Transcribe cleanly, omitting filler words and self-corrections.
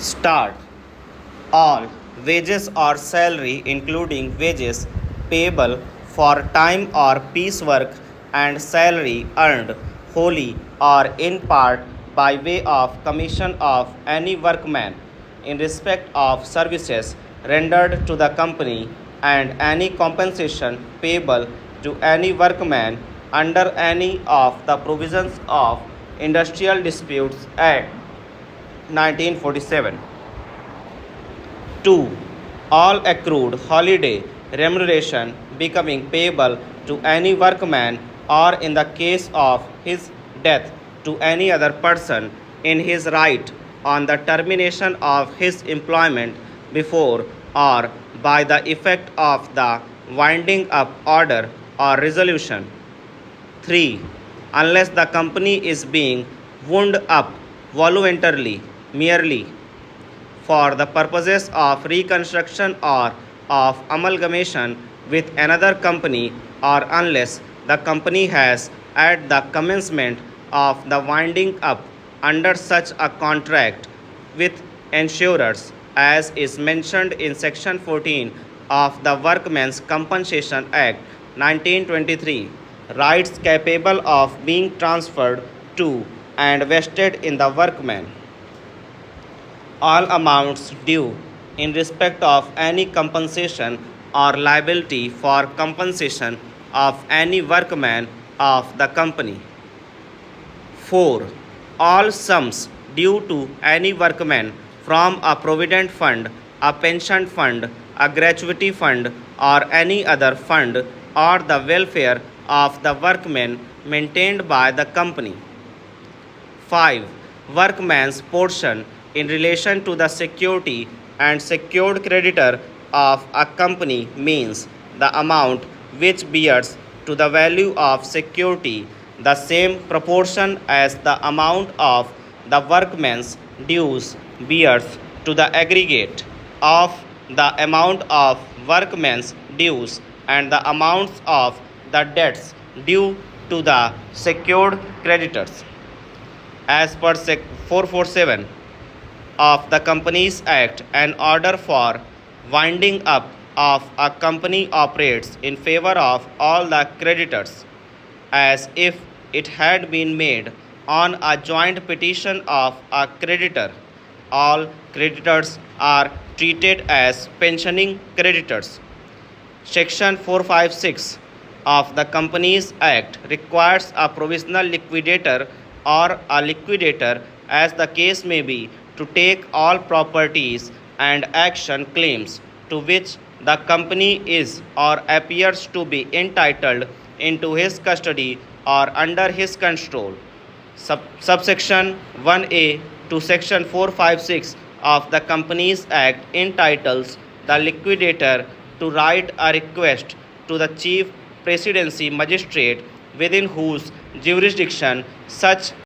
Start. All wages or salary, including wages payable for time or piecework and salary earned wholly or in part by way of commission of any workman in respect of services rendered to the company, and any compensation payable to any workman under any of the provisions of Industrial Disputes Act 1947. 2. All accrued holiday remuneration becoming payable to any workman, or in the case of his death to any other person in his right on the termination of his employment before or by the effect of the winding up order or resolution. 3. Unless the company is being wound up voluntarily, merely for the purposes of reconstruction or of amalgamation with another company, or unless the company has, at the commencement of the winding up, under such a contract with insurers as is mentioned in Section 14 of the Workmen's Compensation Act 1923, rights capable of being transferred to and vested in the workman. All amounts due in respect of any compensation or liability for compensation of any workman of the company. 4. All sums due to any workman from a provident fund, a pension fund, a gratuity fund, or any other fund, or the welfare of the workmen maintained by the company. 5. Workman's portion in relation to the security and secured creditor of a company means the amount which bears to the value of security the same proportion as the amount of the workman's dues bears to the aggregate of the amount of workman's dues and the amounts of the debts due to the secured creditors. As per Sec 447 of the Companies Act, an order for winding up of a company operates in favor of all the creditors, as if it had been made on a joint petition of a creditor. All creditors are treated as pensioning creditors. Section 456 of the Companies Act requires a provisional liquidator or a liquidator, as the case may be, to take all properties and action claims to which the company is or appears to be entitled into his custody or under his control. Subsection 1A to Section 456 of the Companies Act entitles the liquidator to write a request to the Chief Presidency Magistrate within whose jurisdiction such